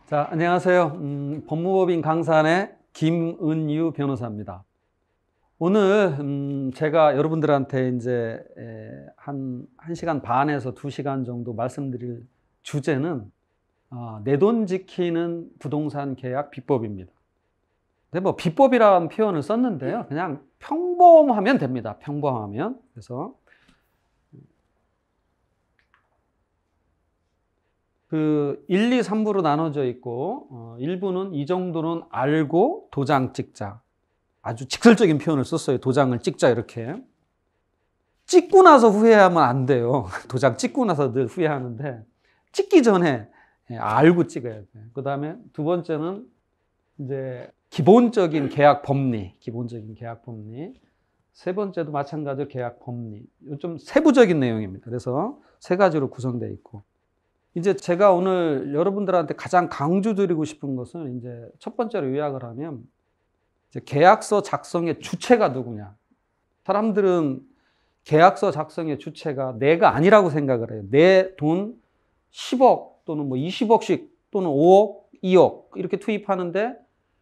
자, 안녕하세요. 법무법인 강산의 김은유 변호사입니다. 오늘 제가 여러분들한테 이제 한 1시간 반에서 2시간 정도 말씀드릴 주제는 내 돈 지키는 부동산 계약 비법입니다. 근데 뭐 비법이라는 표현을 썼는데요. 그냥 평범하면 됩니다. 평범하면. 그래서 그 1, 2, 3부로 나눠져 있고 1부는 이 정도는 알고 도장 찍자. 아주 직설적인 표현을 썼어요. 도장을 찍자 이렇게. 찍고 나서 후회하면 안 돼요. 도장 찍고 나서 늘 후회하는데 찍기 전에 알고 찍어야 돼요. 그 다음에 두 번째는 이제 기본적인 계약 법리. 세 번째도 마찬가지로 계약 법리. 좀 세부적인 내용입니다. 그래서 세 가지로 구성되어 있고. 이제 제가 오늘 여러분들한테 가장 강조드리고 싶은 것은 이제 첫 번째로 요약을 하면 이제 계약서 작성의 주체가 누구냐. 사람들은 계약서 작성의 주체가 내가 아니라고 생각을 해요. 내 돈 10억 또는 뭐 20억씩 또는 5억, 2억 이렇게 투입하는데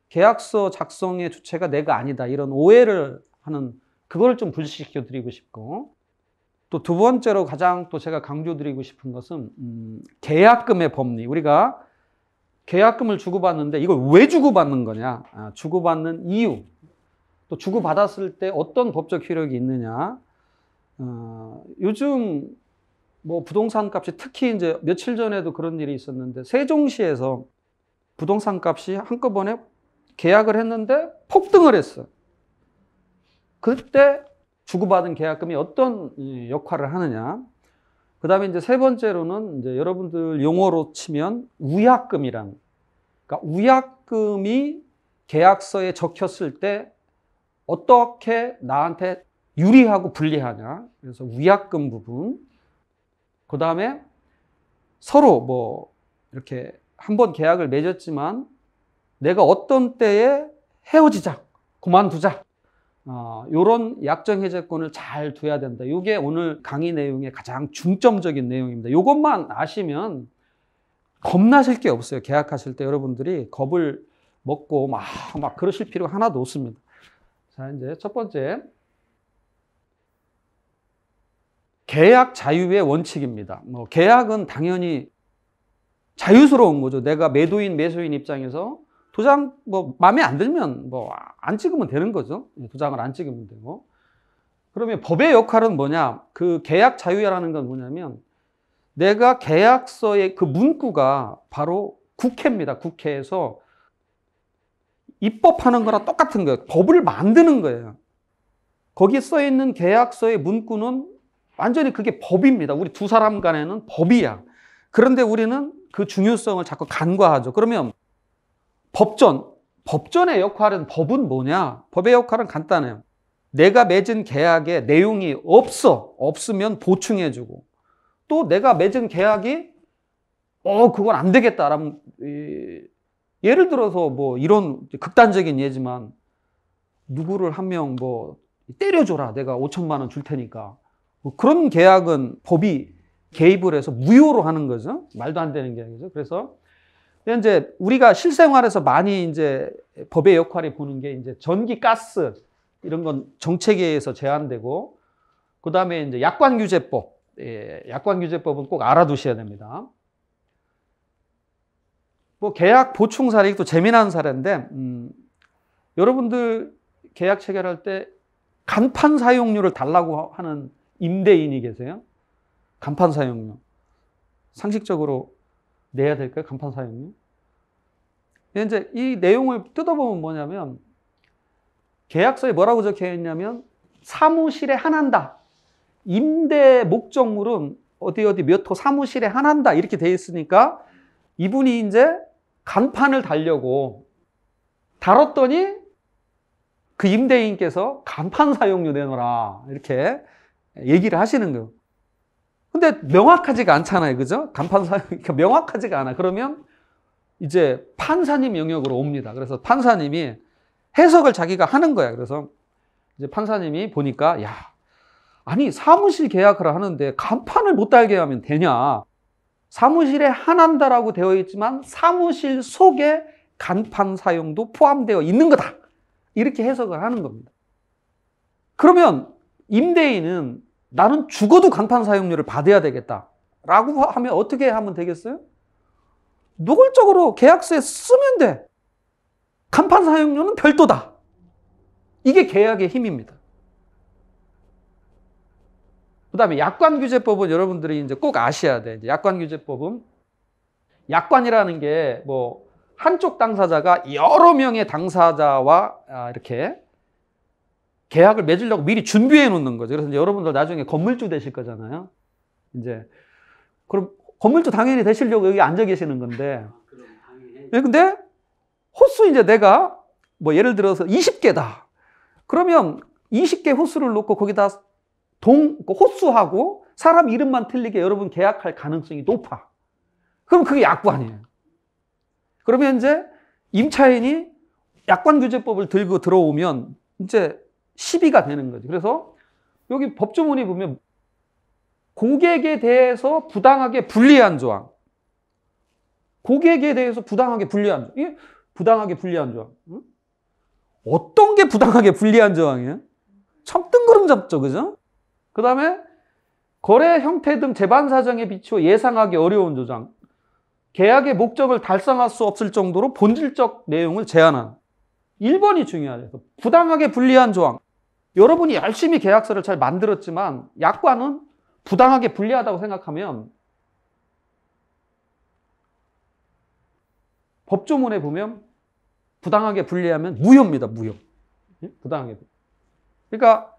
계약서 작성의 주체가 내가 아니다. 이런 오해를 하는 그걸 좀 불식시켜 드리고 싶고 또 두 번째로 가장 또 제가 강조드리고 싶은 것은 계약금의 법리. 우리가 계약금을 주고받는데 이걸 왜 주고받는 거냐? 주고받는 이유. 또 주고받았을 때 어떤 법적 효력이 있느냐? 요즘 뭐 부동산 값이 특히 이제 며칠 전에도 그런 일이 있었는데 세종시에서 부동산 값이 한꺼번에 계약을 했는데 폭등을 했어요. 그때 주고받은 계약금이 어떤 역할을 하느냐. 그 다음에 이제 세 번째로는 이제 여러분들 용어로 치면 우약금이란. 그러니까 우약금이 계약서에 적혔을 때 어떻게 나한테 유리하고 불리하냐. 그래서 우약금 부분. 그 다음에 서로 뭐 이렇게 한번 계약을 맺었지만 내가 어떤 때에 헤어지자, 그만두자. 이런 약정해제권을 잘 둬야 된다. 이게 오늘 강의 내용의 가장 중점적인 내용입니다. 이것만 아시면 겁나실 게 없어요. 계약하실 때 여러분들이 겁을 먹고 막 그러실 필요가 하나도 없습니다. 자, 이제 첫 번째. 계약 자유의 원칙입니다. 계약은 당연히 자유스러운 거죠. 내가 매도인, 매수인 입장에서 도장 마음에 안 들면 안 찍으면 되는 거죠. 도장을 안 찍으면 되고. 그러면 법의 역할은 뭐냐? 그 계약 자유라는 건 뭐냐면 내가 계약서의 그 문구가 바로 국회입니다. 국회에서 입법하는 거랑 똑같은 거예요. 법을 만드는 거예요. 거기에 써 있는 계약서의 문구는 완전히 그게 법입니다. 우리 두 사람 간에는 법이야. 그런데 우리는 그 중요성을 자꾸 간과하죠. 그러면 법전의 역할은 법은 뭐냐? 법의 역할은 간단해요. 내가 맺은 계약에 내용이 없으면 보충해주고 또 내가 맺은 계약이 그건 안 되겠다라면 예를 들어서 뭐 이런 극단적인 예지만 누구를 한 명 때려줘라. 내가 5천만 원 줄 테니까. 그런 계약은 법이 개입을 해서 무효로 하는 거죠. 말도 안 되는 계약이죠. 그래서 이제 우리가 실생활에서 많이 이제 법의 역할을 보는 게 이제 전기, 가스 이런 건 정책에 의해서 제한되고 그 다음에 이제 약관규제법, 약관규제법은 꼭 알아두셔야 됩니다. 계약 보충 사례 또 재미난 사례인데 여러분들 계약 체결할 때 간판 사용료를 달라고 하는 임대인이 계세요? 간판 사용료 상식적으로 내야 될까요? 간판 사용료? 이제 이 내용을 뜯어보면 뭐냐면 계약서에 뭐라고 적혀 있냐면 사무실에 한한다. 임대 목적물은 어디 몇 호 사무실에 한한다. 이렇게 돼 있으니까 이분이 이제 간판을 달려고 달았더니 그 임대인께서 간판 사용료 내놓으라. 이렇게 얘기를 하시는 거예요. 근데 명확하지가 않잖아요. 그죠? 간판 사용료가 명확하지가 않아. 그러면 이제 판사님 영역으로 옵니다. 그래서 판사님이 해석을 자기가 하는 거야. 그래서 이제 판사님이 보니까 아니 사무실 계약을 하는데 간판을 못 달게 하면 되냐? 사무실에 한한다라고 되어 있지만 사무실 속에 간판 사용도 포함되어 있는 거다. 이렇게 해석을 하는 겁니다. 그러면 임대인은 나는 죽어도 간판 사용료를 받아야 되겠다라고 하면 어떻게 하면 되겠어요? 노골적으로 계약서에 쓰면 돼. 간판 사용료는 별도다. 이게 계약의 힘입니다. 그 다음에 약관규제법은 여러분들이 이제 꼭 아셔야 돼. 이제 약관규제법은 약관이라는 게 뭐 한쪽 당사자가 여러 명의 당사자와 이렇게 계약을 맺으려고 미리 준비해 놓는 거죠. 그래서 이제 여러분들 나중에 건물주 되실 거잖아요. 이제 그럼 건물주 당연히 되시려고 여기 앉아 계시는 건데. 근데 호수 이제 내가 뭐 예를 들어서 20개다. 그러면 20개 호수를 놓고 거기다 호수하고 사람 이름만 틀리게 여러분 계약할 가능성이 높아. 그럼 그게 약관이에요. 그러면 이제 임차인이 약관규제법을 들고 들어오면 이제 시비가 되는 거죠. 그래서 여기 법조문이 보면 고객에 대해서 부당하게 불리한 조항. 고객에 대해서 부당하게 불리한 조항. 이게 부당하게 불리한 조항. 응? 어떤 게 부당하게 불리한 조항이에요? 참 뜬구름 잡죠, 그죠? 그 다음에 거래 형태 등 재반 사정에 비추어 예상하기 어려운 조항. 계약의 목적을 달성할 수 없을 정도로 본질적 내용을 제한한. 1번이 중요하죠. 부당하게 불리한 조항. 여러분이 열심히 계약서를 잘 만들었지만 약관은 부당하게 불리하다고 생각하면 법조문에 보면 부당하게 불리하면 무효입니다. 무효. 부당하게. 그러니까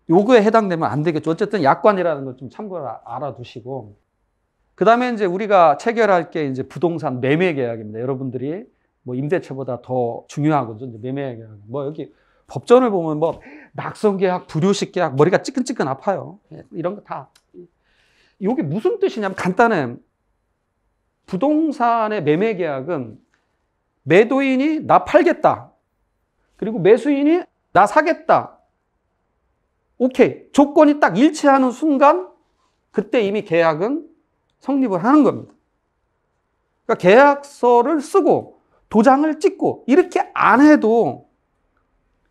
요거에 해당되면 안 되겠죠. 어쨌든 약관이라는 걸 좀 참고로 알아두시고. 그 다음에 이제 우리가 체결할 게 이제 부동산 매매 계약입니다. 여러분들이 뭐 임대차보다 더 중요하거든요. 이제 매매 계약. 뭐 여기 법전을 보면 뭐 낙선 계약, 불효식 계약, 머리가 찌끈찌끈 아파요. 이런 거 다. 이게 무슨 뜻이냐면 간단해. 부동산의 매매 계약은 매도인이 나 팔겠다. 그리고 매수인이 나 사겠다. 오케이. 조건이 딱 일치하는 순간 그때 이미 계약은 성립을 하는 겁니다. 그러니까 계약서를 쓰고 도장을 찍고 이렇게 안 해도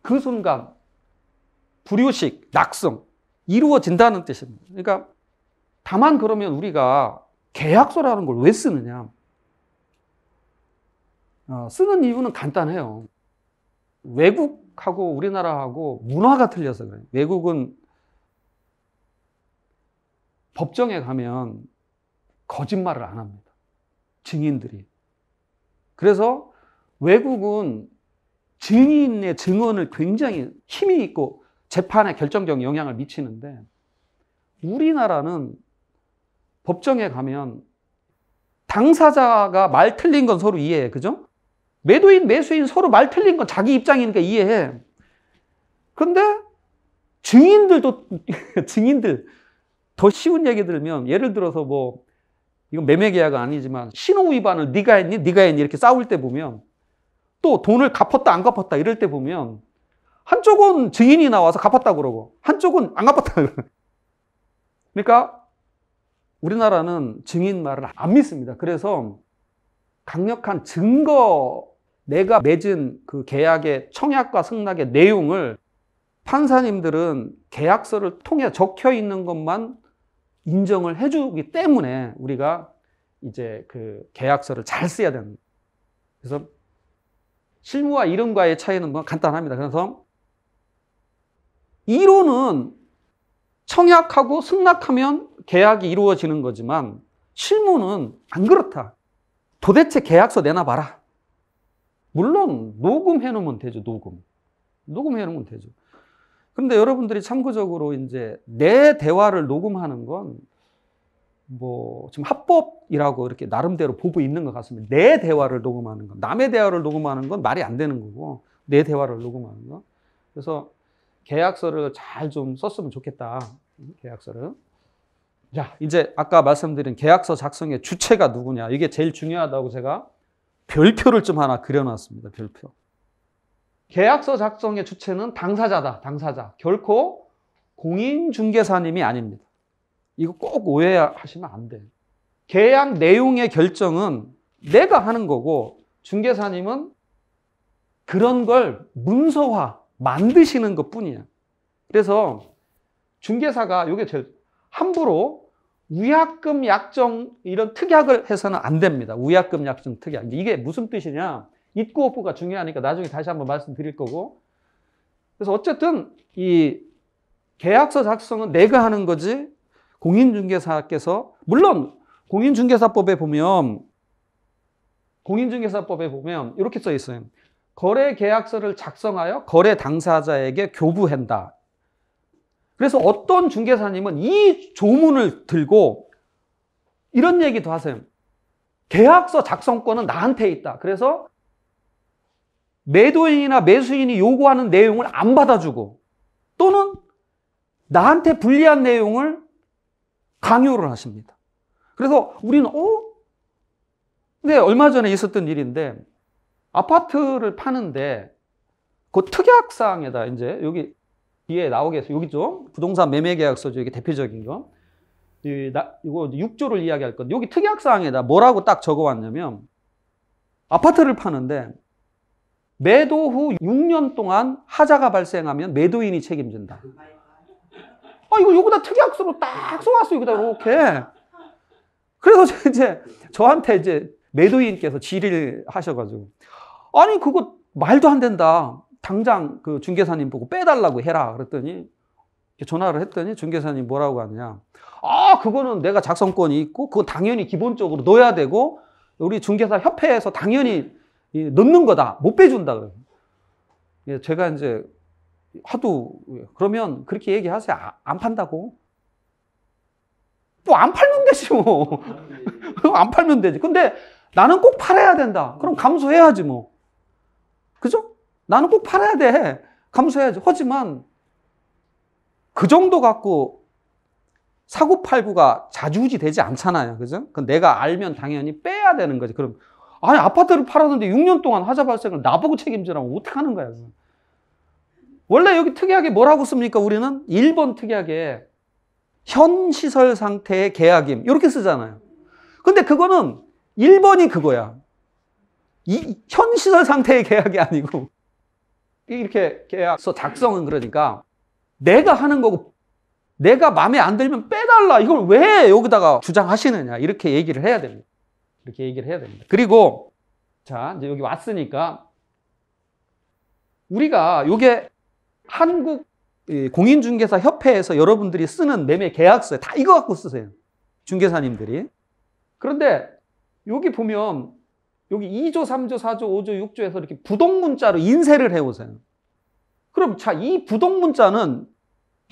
그 순간 불효식, 낙성 이루어진다는 뜻입니다. 그러니까 다만 그러면 우리가 계약서라는 걸 왜 쓰느냐? 쓰는 이유는 간단해요. 외국하고 우리나라하고 문화가 틀려서 그래요. 외국은 법정에 가면 거짓말을 안 합니다. 증인들이. 그래서 외국은 증인의 증언을 굉장히 힘이 있고 재판에 결정적 영향을 미치는데 우리나라는 법정에 가면 당사자가 말 틀린 건 서로 이해해. 그죠? 매도인, 매수인 서로 말 틀린 건 자기 입장이니까 이해해. 그런데 증인들도, 증인들, 더 쉬운 얘기 들으면 예를 들어서 뭐 이건 매매 계약은 아니지만 신호 위반을 네가 했니? 네가 했니? 이렇게 싸울 때 보면 또 돈을 갚았다 안 갚았다 이럴 때 보면 한쪽은 증인이 나와서 갚았다 그러고 한쪽은 안 갚았다 그러고. 그러니까 우리나라는 증인 말을 안 믿습니다. 그래서 강력한 증거, 내가 맺은 그 계약의 청약과 승낙의 내용을 판사님들은 계약서를 통해 적혀 있는 것만 인정을 해주기 때문에 우리가 이제 그 계약서를 잘 써야 됩니다. 그래서 실무와 이론과의 차이는 뭐 간단합니다. 그래서 이론은 청약하고 승낙하면 계약이 이루어지는 거지만 실무는 안 그렇다. 도대체 계약서 내놔봐라. 물론 녹음해 놓으면 되죠. 녹음해 놓으면 되죠. 그런데 여러분들이 참고적으로 이제 내 대화를 녹음하는 건 뭐 지금 합법이라고 이렇게 나름대로 보고 있는 것 같습니다. 내 대화를 녹음하는 건, 남의 대화를 녹음하는 건 말이 안 되는 거고 내 대화를 녹음하는 거. 그래서 계약서를 잘 좀 썼으면 좋겠다. 계약서를. 자, 이제 아까 말씀드린 계약서 작성의 주체가 누구냐. 이게 제일 중요하다고 제가 별표를 좀 하나 그려놨습니다. 별표. 계약서 작성의 주체는 당사자다. 당사자. 결코 공인중개사님이 아닙니다. 이거 꼭 오해하시면 안 돼요. 계약 내용의 결정은 내가 하는 거고 중개사님은 그런 걸 문서화 만드시는 것 뿐이야. 그래서 중개사가 이게 제일 함부로 위약금 약정 이런 특약을 해서는 안 됩니다. 위약금 약정 특약. 이게 무슨 뜻이냐? 입구업구가 중요하니까 나중에 다시 한번 말씀드릴 거고. 그래서 어쨌든 이 계약서 작성은 내가 하는 거지 공인중개사께서, 물론 공인중개사법에 보면 이렇게 써 있어요. 거래 계약서를 작성하여 거래 당사자에게 교부한다. 그래서 어떤 중개사님은 이 조문을 들고 이런 얘기도 하세요. 계약서 작성권은 나한테 있다. 그래서 매도인이나 매수인이 요구하는 내용을 안 받아주고 또는 나한테 불리한 내용을 강요를 하십니다. 그래서 우리는 근데 얼마 전에 있었던 일인데 아파트를 파는데 그 특약사항에다 이제 여기 뒤에 나오겠어요. 여기죠. 부동산 매매 계약서죠. 이게 대표적인 거. 이거 6조를 이야기할 건데 여기 특약사항에다 뭐라고 딱 적어왔냐면 아파트를 파는데 매도 후 6년 동안 하자가 발생하면 매도인이 책임진다. 이거 여기다 특약서로 딱 써왔어. 여기다 이렇게. 그래서 이제 저한테 이제 매도인께서 질의를 하셔가지고 아니 그거 말도 안 된다. 당장 그 중개사님 보고 빼달라고 해라. 그랬더니 전화를 했더니 중개사님 뭐라고 하냐. 그거는 내가 작성권이 있고 그건 당연히 기본적으로 넣어야 되고 우리 중개사 협회에서 당연히 넣는 거다. 못 빼준다. 그래요. 제가 이제 하도 그러면 그렇게 얘기하세요. 안 판다고. 뭐 안 팔면 되지 뭐. 안 팔면 되지. 근데 나는 꼭 팔아야 된다. 그럼 감수해야지 뭐. 그죠? 나는 꼭 팔아야 돼. 감수해야지. 하지만 그 정도 갖고 사고팔고가 자주우지 되지 않잖아요. 그죠? 그건 내가 알면 당연히 빼야 되는 거지. 그럼 아니 아파트를 팔았는데 6년 동안 하자 발생을 나보고 책임지라면 어떡하는 거야. 원래 여기 특약에 뭐라고 씁니까? 우리는 1번 특약에 현 시설 상태의 계약임 이렇게 쓰잖아요. 근데 그거는 1번이 그거야. 현 시설 상태의 계약이 아니고 이렇게 계약서 작성은 그러니까 내가 하는 거고 내가 마음에 안 들면 빼달라. 이걸 왜 여기다가 주장하시느냐. 이렇게 얘기를 해야 됩니다. 이렇게 얘기를 해야 됩니다. 그리고 자 이제 여기 왔으니까 우리가 요게 한국 공인중개사 협회에서 여러분들이 쓰는 매매 계약서에 다 이거 갖고 쓰세요. 중개사님들이. 그런데 여기 보면 여기 2조, 3조, 4조, 5조, 6조에서 이렇게 부동문자로 인쇄를 해오세요. 그럼 자, 이 부동문자는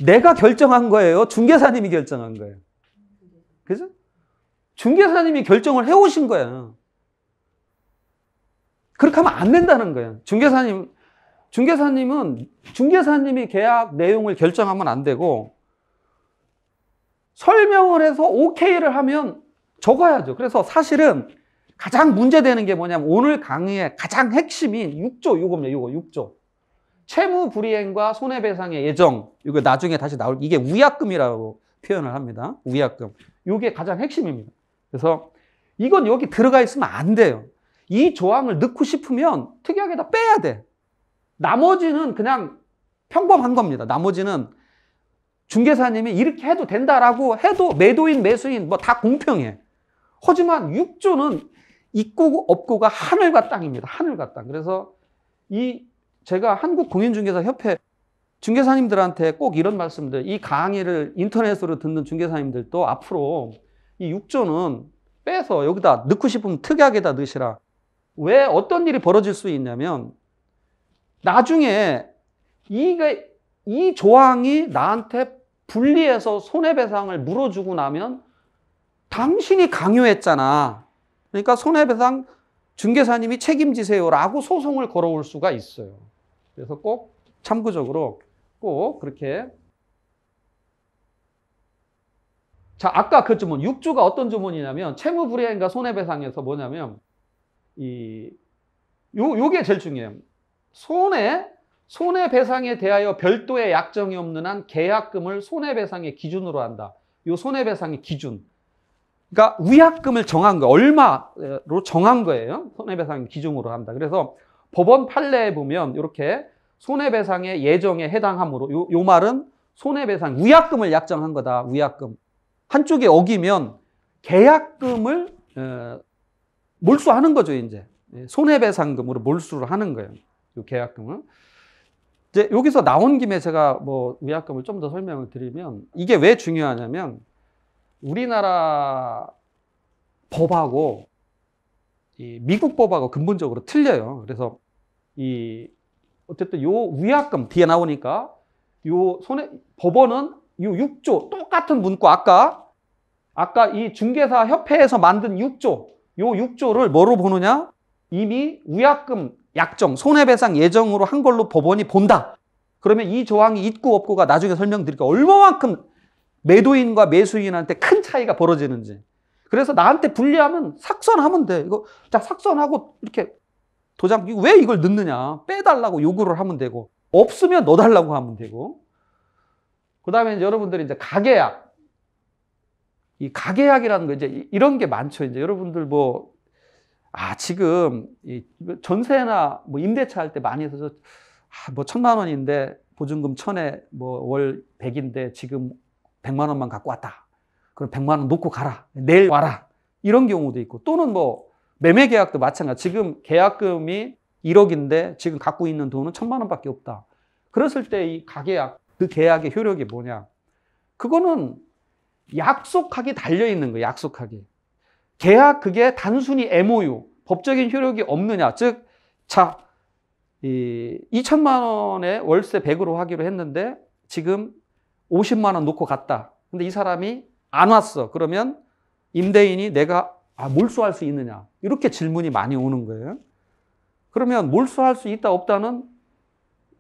내가 결정한 거예요? 중개사님이 결정한 거예요? 그죠? 중개사님이 결정을 해오신 거예요. 그렇게 하면 안 된다는 거예요. 중개사님은 중개사님이 계약 내용을 결정하면 안 되고 설명을 해서 오케이를 하면 적어야죠. 그래서 사실은 가장 문제되는 게 뭐냐면 오늘 강의의 가장 핵심인 6조 이겁니다. 이거 6조. 채무 불이행과 손해배상의 예정. 이거 나중에 다시 나올 이게 위약금이라고 표현을 합니다. 위약금. 이게 가장 핵심입니다. 그래서 이건 여기 들어가 있으면 안 돼요. 이 조항을 넣고 싶으면 특약에다 빼야 돼. 나머지는 그냥 평범한 겁니다. 나머지는 중개사님이 이렇게 해도 된다라고 해도 매도인, 매수인 뭐 다 공평해. 하지만 6조는 있고 없고가 하늘과 땅입니다. 하늘과 땅. 그래서 제가 한국공인중개사협회 중개사님들한테 꼭 이런 말씀들, 이 강의를 인터넷으로 듣는 중개사님들도 앞으로 이 6조는 빼서 여기다 넣고 싶으면 특약에다 넣으시라. 왜 어떤 일이 벌어질 수 있냐면 나중에 이 조항이 나한테 불리해서 손해배상을 물어주고 나면 당신이 강요했잖아. 그러니까 손해배상 중개사님이 책임지세요라고 소송을 걸어올 수가 있어요. 그래서 꼭 참고적으로 꼭 그렇게. 자, 아까 그 조문 6조가 어떤 조문이냐면 채무불이행과 손해배상에서 뭐냐면 요게 제일 중요해요. 손해배상에 대하여 별도의 약정이 없는 한 계약금을 손해배상의 기준으로 한다. 요 손해배상의 기준. 그러니까 위약금을 정한 거, 얼마로 정한 거예요. 손해배상 기준으로 한다. 그래서 법원 판례에 보면 이렇게 손해배상의 예정에 해당하므로 요 말은 손해배상, 위약금을 약정한 거다. 위약금. 한쪽에 어기면 계약금을 몰수하는 거죠, 이제. 손해배상금으로 몰수를 하는 거예요. 이 계약금을. 이제 여기서 나온 김에 제가 뭐 위약금을 좀 더 설명을 드리면 이게 왜 중요하냐면 우리나라 법하고 이 미국 법하고 근본적으로 틀려요. 그래서 어쨌든 요 위약금 뒤에 나오니까 법원은 요 6조 똑같은 문구 아까 이 중개사 협회에서 만든 6조 요 6조를 뭐로 보느냐? 이미 위약금 약정, 손해배상 예정으로 한 걸로 법원이 본다. 그러면 이 조항이 있고 없고가 나중에 설명드릴게요. 얼마만큼 매도인과 매수인한테 큰 차이가 벌어지는지. 그래서 나한테 불리하면 삭선하면 돼. 이거 자 삭선하고 이렇게 도장, 왜 이걸 넣느냐? 빼달라고 요구를 하면 되고, 없으면 넣어달라고 하면 되고. 그 다음에 여러분들이 이제 가계약. 이 가계약이라는 거 이제 이런 게 많죠. 이제 여러분들 지금 이 전세나 뭐 임대차 할 때 많이 해서 뭐 1,000만 원인데 보증금 1,000에 뭐 월 100인데 지금 100만 원만 갖고 왔다. 그럼 100만 원 놓고 가라. 내일 와라. 이런 경우도 있고, 또는 뭐 매매 계약도 마찬가지. 지금 계약금이 1억인데 지금 갖고 있는 돈은 1,000만 원밖에 없다. 그랬을 때 이 가계약, 그 계약의 효력이 뭐냐? 그거는 약속하기 달려 있는 거예요. 약속하기. 계약 그게 단순히 MOU, 법적인 효력이 없느냐? 즉, 2천만 원에 월세 100으로 하기로 했는데 지금 50만 원 놓고 갔다. 근데 이 사람이 안 왔어. 그러면 임대인이 내가 몰수할 수 있느냐? 이렇게 질문이 많이 오는 거예요. 그러면 몰수할 수 있다 없다는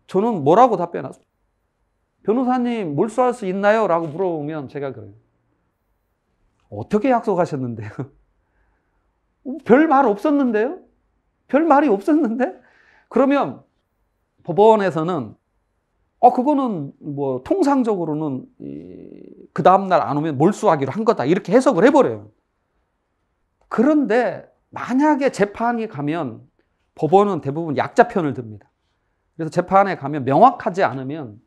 저는 뭐라고 답변하죠? 변호사님 몰수할 수 있나요? 라고 물어보면 제가 그래요. 어떻게 약속하셨는데요? 별 말 없었는데요? 별 말이 없었는데? 그러면 법원에서는 그거는 뭐 통상적으로는 그 다음날 안 오면 몰수하기로 한 거다. 이렇게 해석을 해버려요. 그런데 만약에 재판이 가면 법원은 대부분 약자 편을 듭니다. 그래서 재판에 가면 명확하지 않으면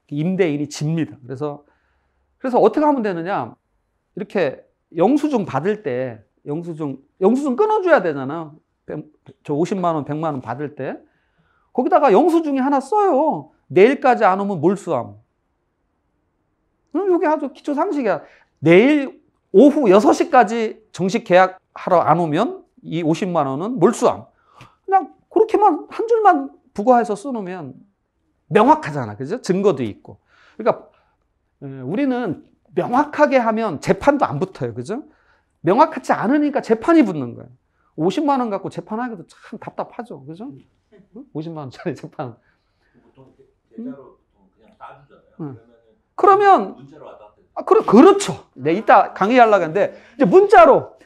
임대인이 집니다. 그래서 어떻게 하면 되느냐? 이렇게 영수증 받을 때 영수증 끊어줘야 되잖아. 저 50만 원, 100만 원 받을 때 거기다가 영수증이 하나 써요. 내일까지 안 오면 몰수함. 이게 아주 기초 상식이야. 내일 오후 6시까지 정식 계약하러 안 오면 이 50만 원은 몰수함. 그냥 그렇게만 한 줄만 부과해서 써놓으면 명확하잖아. 그죠? 증거도 있고. 그러니까 우리는 명확하게 하면 재판도 안 붙어요. 그죠? 명확하지 않으니까 재판이 붙는 거예요. 50만 원 갖고 재판하기도 참 답답하죠. 그죠? 50만 원짜리 재판. 보통 계좌로 그냥 따주잖아요. 그러면 문자로 왔다 갔다. 그렇죠. 네, 이따 강의하려고 했는데 이제 문자로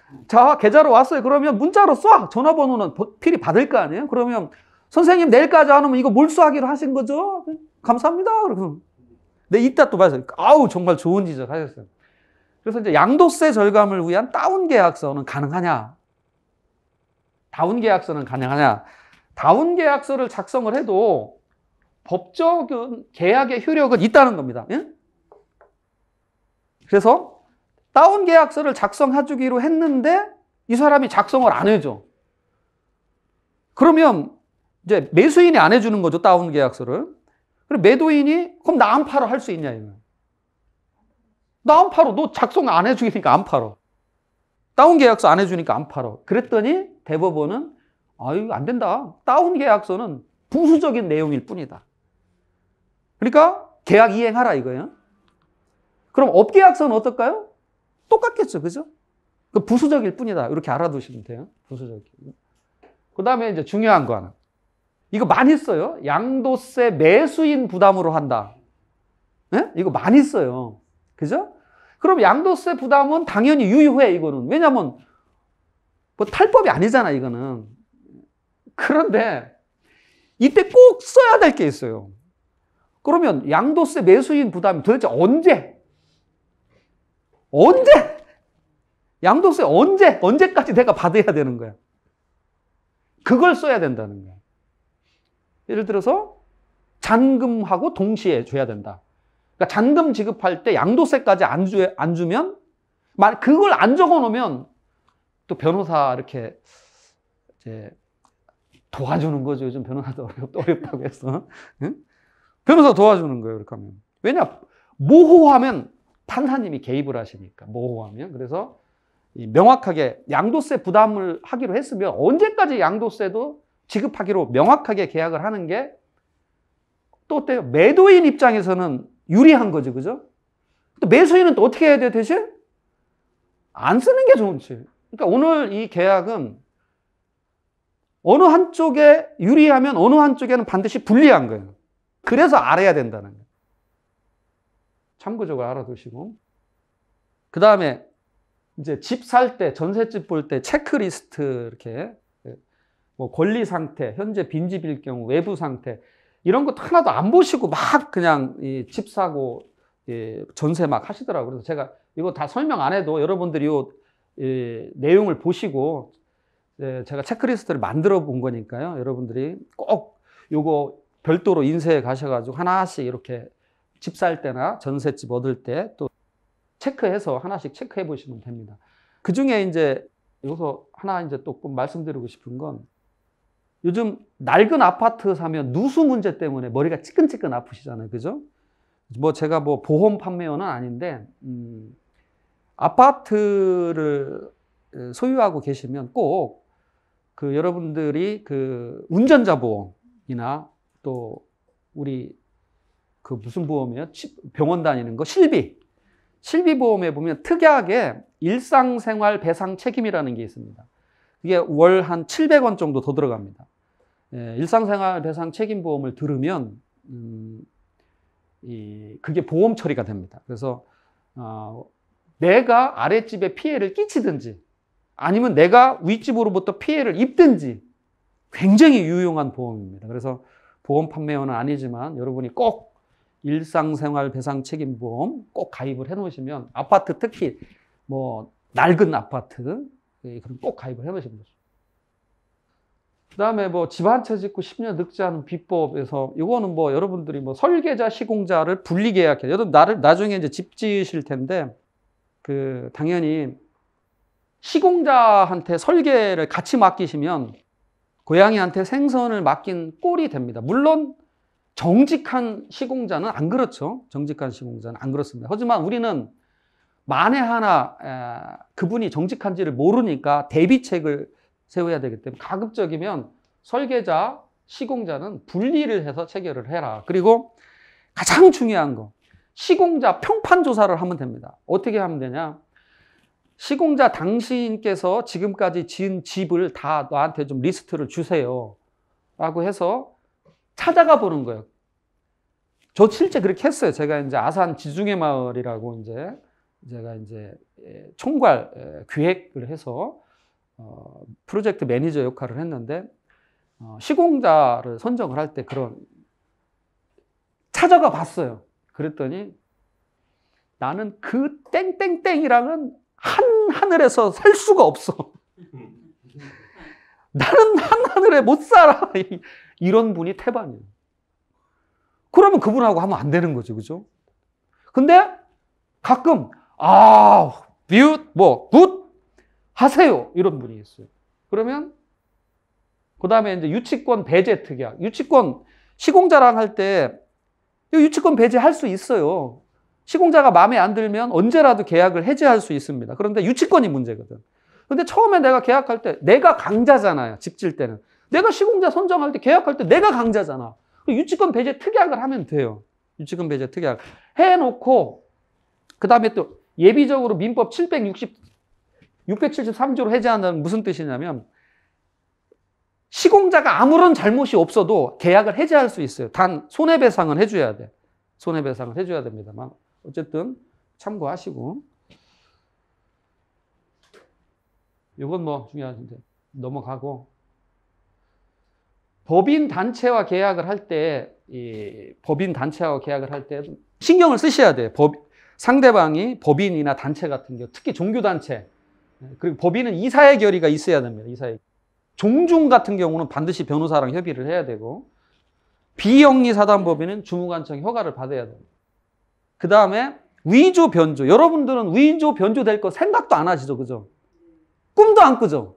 계좌로 왔어요. 그러면 문자로 쏴. 전화번호는 필히 받을 거 아니에요. 그러면 선생님 내일까지 안 오면 이거 몰수하기로 하신 거죠? 감사합니다. 그래서 네, 이따 또 봐서 정말 좋은 지적 하셨어요. 그래서 이제 양도세 절감을 위한 다운 계약서는 가능하냐? 다운 계약서는 가능하냐? 다운 계약서를 작성을 해도 법적인 계약의 효력은 있다는 겁니다. 예? 그래서 다운 계약서를 작성해 주기로 했는데 이 사람이 작성을 안 해줘. 그러면 이제 매수인이 안 해주는 거죠. 다운 계약서를. 그럼 매도인이 그럼 나 안 팔어 할 수 있냐 이거. 나 안 팔어. 너 작성 안 해주니까 안 팔어. 다운 계약서 안 해주니까 안 팔어. 그랬더니 대법원은 이거 안 된다. 다운 계약서는 부수적인 내용일 뿐이다. 그러니까 계약 이행하라 이거예요. 그럼 업계약서는 어떨까요? 똑같겠죠. 그죠? 그 부수적일 뿐이다. 이렇게 알아두시면 돼요. 부수적일. 그 다음에 이제 중요한 거 하나. 이거 많이 써요. 양도세 매수인 부담으로 한다. 네? 이거 많이 써요. 그죠? 그럼 양도세 부담은 당연히 유효해, 이거는. 왜냐면, 뭐 탈법이 아니잖아, 이거는. 그런데, 이때 꼭 써야 될 게 있어요. 그러면 양도세 매수인 부담이 도대체 언제? 양도세 언제까지 내가 받아야 되는 거야? 그걸 써야 된다는 거야. 예를 들어서 잔금하고 동시에 줘야 된다. 그러니까 잔금 지급할 때 양도세까지 안 주면, 그걸 안 적어 놓으면 또 변호사 이렇게 이제 도와주는 거죠. 요즘 변호사도 어렵다고 해서. 응? 변호사 도와주는 거예요. 그렇게 하면. 왜냐? 모호하면 판사님이 개입을 하시니까. 모호하면. 그래서 명확하게 양도세 부담을 하기로 했으면 언제까지 양도세도 지급하기로 명확하게 계약을 하는 게 또 어때요? 매도인 입장에서는 유리한 거죠. 그죠? 또 매수인은 또 어떻게 해야 돼, 대신? 안 쓰는 게 좋지. 그러니까 오늘 이 계약은 어느 한쪽에 유리하면 어느 한쪽에는 반드시 불리한 거예요. 그래서 알아야 된다는 거예요. 참고적으로 알아두시고. 그 다음에 이제 집 살 때, 전셋집 볼 때 체크리스트 이렇게 뭐 권리 상태, 현재 빈집일 경우 외부 상태 이런 것도 하나도 안 보시고 막 그냥 집 사고 전세 막 하시더라고요. 그래서 제가 이거 다 설명 안 해도 여러분들이 이 내용을 보시고 제가 체크리스트를 만들어 본 거니까요. 여러분들이 꼭 이거 별도로 인쇄해 가셔가지고 하나씩 이렇게 집 살 때나 전셋집 얻을 때 또 체크해서 하나씩 체크해 보시면 됩니다. 그 중에 이제 여기서 하나 이제 또 말씀드리고 싶은 건 요즘 낡은 아파트 사면 누수 문제 때문에 머리가 찌끈찌끈 아프시잖아요. 그죠? 뭐 제가 뭐 보험 판매원은 아닌데, 아파트를 소유하고 계시면 꼭 그 여러분들이 그 운전자 보험이나 또 우리 그 무슨 보험이에요? 병원 다니는 거 실비보험에 보면 특이하게 일상생활 배상 책임이라는 게 있습니다. 이게 월 한 700원 정도 더 들어갑니다. 일상생활 배상 책임보험을 들으면 그게 보험 처리가 됩니다. 그래서 내가 아랫집에 피해를 끼치든지 아니면 내가 윗집으로부터 피해를 입든지 굉장히 유용한 보험입니다. 그래서 보험 판매원은 아니지만 여러분이 꼭 일상생활 배상 책임보험 꼭 가입을 해 놓으시면, 아파트 특히 뭐 낡은 아파트 그럼 꼭 가입을 해 놓으시면 좋습니다. 그 다음에 뭐 집 한 채 짓고 10년 늙지않은 비법에서 이거는 뭐 여러분들이 뭐 설계자 시공자를 분리 계약해. 여러분 나중에 이제 집 지으실 텐데 그 당연히 시공자한테 설계를 같이 맡기시면 고양이한테 생선을 맡긴 꼴이 됩니다. 물론 정직한 시공자는 안 그렇죠. 정직한 시공자는 안 그렇습니다. 하지만 우리는 만에 하나 그분이 정직한지를 모르니까 대비책을 세워야 되기 때문에 가급적이면 설계자, 시공자는 분리를 해서 체결을 해라. 그리고 가장 중요한 거, 시공자 평판 조사를 하면 됩니다. 어떻게 하면 되냐? 시공자 당신께서 지금까지 지은 집을 다 나한테 좀 리스트를 주세요 라고 해서 찾아가 보는 거예요. 저 실제 그렇게 했어요. 제가 이제 아산 지중해 마을이라고 제가 이제 총괄 기획을 해서 프로젝트 매니저 역할을 했는데 시공자를 선정을 할 때 그런 찾아가 봤어요. 그랬더니 나는 그 땡땡땡이랑은 하늘에서 살 수가 없어. 나는 하늘에 못 살아. 이런 분이 태반이에요. 그러면 그분하고 하면 안 되는 거죠. 그죠? 근데 가끔 굿 하세요. 이런 분이 있어요. 그러면 그 다음에 이제 유치권 배제 특약. 유치권 시공자랑 할 때 유치권 배제할 수 있어요. 시공자가 마음에 안 들면 언제라도 계약을 해지할 수 있습니다. 그런데 유치권이 문제거든. 근데 처음에 내가 계약할 때 내가 강자잖아요. 집 질 때는. 내가 시공자 선정할 때 계약할 때 내가 강자잖아. 유치권 배제 특약을 하면 돼요. 유치권 배제 특약 해놓고 그 다음에 또 예비적으로 민법 673조로 해제한다는 무슨 뜻이냐면 시공자가 아무런 잘못이 없어도 계약을 해제할 수 있어요. 단 손해배상은 해줘야 돼. 손해배상을 해줘야 됩니다만 어쨌든 참고하시고, 이건 뭐 중요한데 넘어가고, 법인 단체와 계약을 할 때 신경을 쓰셔야 돼요. 상대방이 법인이나 단체 같은 경우, 특히 종교단체, 그리고 법인은 이사의 결의가 있어야 됩니다. 이사의. 종중 같은 경우는 반드시 변호사랑 협의를 해야 되고, 비영리 사단법인은 주무관청 허가를 받아야 됩니다. 그 다음에 위조 변조. 여러분들은 위조 변조 될 거 생각도 안 하시죠, 그죠? 꿈도 안 꾸죠?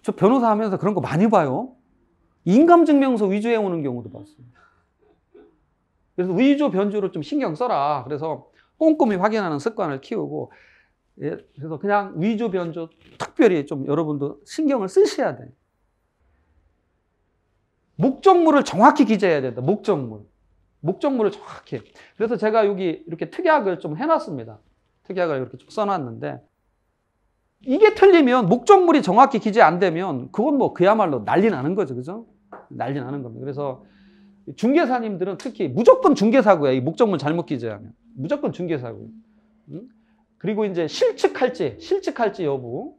저 변호사 하면서 그런 거 많이 봐요. 인감증명서 위조해 오는 경우도 봤어요. 그래서 위조 변조를 좀 신경 써라. 그래서 꼼꼼히 확인하는 습관을 키우고, 예, 그래서 그냥 위조 변조 특별히 좀 여러분도 신경을 쓰셔야 돼요. 목적물을 정확히 기재해야 된다. 목적물을 정확히. 그래서 제가 여기 이렇게 특약을 좀 해놨습니다. 특약을 이렇게 좀 써놨는데, 이게 틀리면 목적물이 정확히 기재 안 되면 그건 뭐 그야말로 난리 나는 거죠. 그죠? 난리 나는 겁니다. 그래서 중개사님들은 특히 무조건 중개사고야. 이 목적물 잘못 기재하면. 무조건 중개사고요. 그리고 이제 실측할지 여부.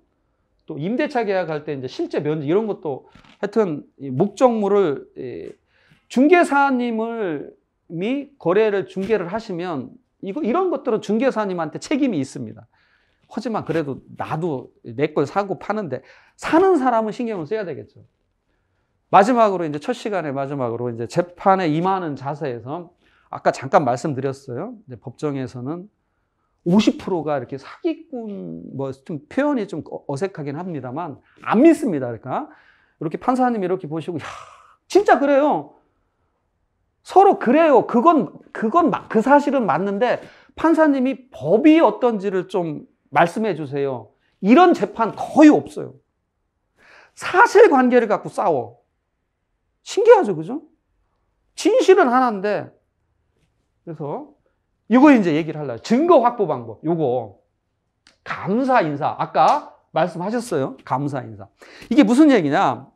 또 임대차 계약할 때 이제 실제 면제 이런 것도 하여튼 목적물을 중개사님이 거래를 중개를 하시면 이런 것들은 중개사님한테 책임이 있습니다. 하지만 그래도 나도 내 걸 사고 파는데 사는 사람은 신경을 써야 되겠죠. 마지막으로 이제 첫 시간에 마지막으로 이제 재판에 임하는 자세에서 아까 잠깐 말씀드렸어요. 이제 법정에서는 50%가 이렇게 사기꾼, 뭐 좀 표현이 좀 어색하긴 합니다만 안 믿습니다. 그러니까 이렇게 판사님이 이렇게 보시고, 야, 진짜 그래요. 서로 그래요. 그 사실은 맞는데 판사님이 법이 어떤지를 좀 말씀해 주세요. 이런 재판 거의 없어요. 사실관계를 갖고 싸워. 신기하죠, 그죠? 진실은 하나인데. 그래서 이거 이제 얘기를 하려고. 증거 확보 방법. 요거 감사 인사. 아까 말씀하셨어요. 감사 인사. 이게 무슨 얘기냐?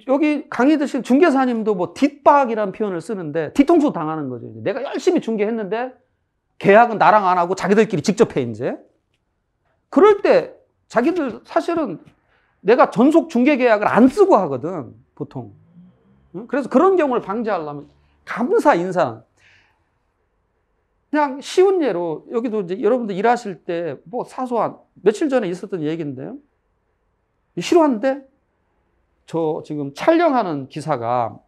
여기 강의 드신 중개사님도 뭐 뒷박이라는 표현을 쓰는데 뒤통수 당하는 거죠. 내가 열심히 중개했는데 계약은 나랑 안 하고 자기들끼리 직접 해, 이제. 그럴 때 자기들 사실은 내가 전속 중개 계약을 안 쓰고 하거든, 보통. 그래서 그런 경우를 방지하려면 감사 인사. 그냥 쉬운 예로 여기도 이제 여러분들 일하실 때 뭐 사소한 며칠 전에 있었던 얘기인데요. 싫어하는데 저 지금 촬영하는 기사가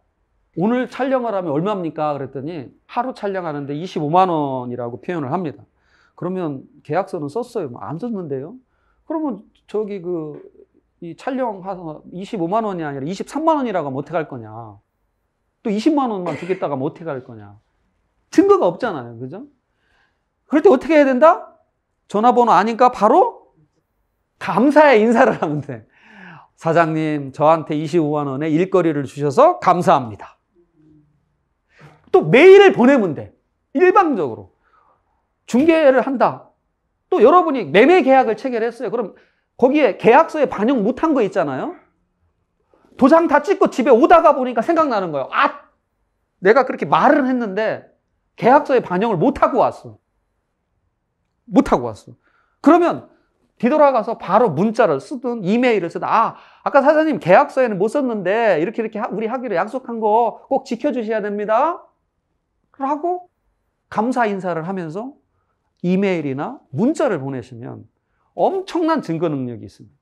오늘 촬영을 하면 얼마입니까? 그랬더니 하루 촬영하는데 25만 원이라고 표현을 합니다. 그러면 계약서는 썼어요. 안 썼는데요. 그러면 저기 이 촬영해서 25만 원이 아니라 23만 원이라고 하면 어떻게 할 거냐. 또 20만 원만 주겠다고 하면 어떻게 할 거냐. 증거가 없잖아요. 그죠? 그럴 때 어떻게 해야 된다? 전화번호 아니까 바로 감사의 인사를 하면 돼. 사장님, 저한테 25만 원의 일거리를 주셔서 감사합니다. 또 메일을 보내면 돼. 일방적으로. 중개를 한다. 또 여러분이 매매 계약을 체결했어요. 그럼 거기에 계약서에 반영 못한 거 있잖아요. 도장 다 찍고 집에 오다가 보니까 생각나는 거예요. 아, 내가 그렇게 말을 했는데 계약서에 반영을 못하고 왔어. 그러면 뒤돌아가서 바로 문자를 쓰든 이메일을 쓰든, 아까 사장님 계약서에는 못 썼는데 이렇게 우리 하기로 약속한 거 꼭 지켜주셔야 됩니다. 라고 감사 인사를 하면서 이메일이나 문자를 보내시면 엄청난 증거 능력이 있습니다.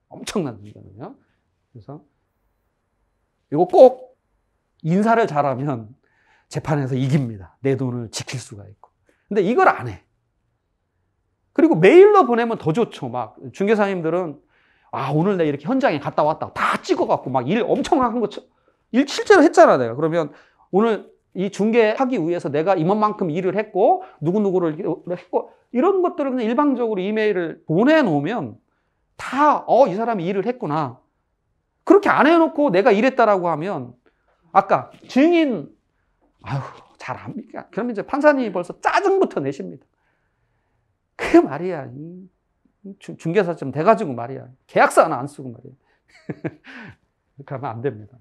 엄청난 증거 능력. 그래서 이거 꼭 인사를 잘하면 재판에서 이깁니다. 내 돈을 지킬 수가 있고. 근데 이걸 안 해. 그리고 메일로 보내면 더 좋죠. 막 중개사님들은 오늘 내가 이렇게 현장에 갔다 왔다 다 찍어갖고 막 일 엄청 한 거 일 실제로 했잖아 내가. 그러면 오늘 이 중개하기 위해서 내가 이만큼 일을 했고 누구누구를 했고 이런 것들을 그냥 일방적으로 이메일을 보내놓으면 다 이 사람이 일을 했구나. 그렇게 안 해놓고 내가 일했다라고 하면 아까 증인 잘 안 믿겨. 그러면 이제 판사님이 벌써 짜증부터 내십니다. 그 말이야. 중개사쯤 돼가지고 말이야. 계약서 하나 안 쓰고 말이야. 그렇게 하면 안 됩니다.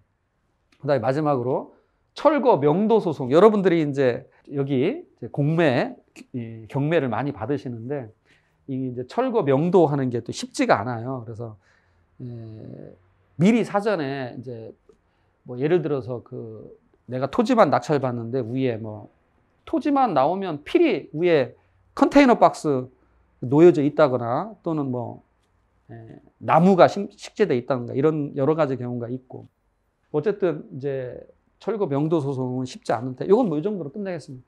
그 다음에 마지막으로 철거 명도 소송. 여러분들이 이제 여기 공매, 경매를 많이 받으시는데 이 이제 철거 명도 하는 게 또 쉽지가 않아요. 그래서 미리 사전에 이제 뭐 예를 들어서 내가 토지만 낙찰받는데 위에 뭐 토지만 나오면 필히 위에 컨테이너 박스 놓여져 있다거나 또는 나무가 식재되어 있다든가 이런 여러 가지 경우가 있고. 어쨌든 이제 철거 명도 소송은 쉽지 않은데 이건 이 정도로 끝내겠습니다.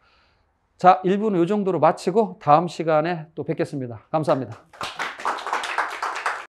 자, 1부는 이 정도로 마치고 다음 시간에 또 뵙겠습니다. 감사합니다.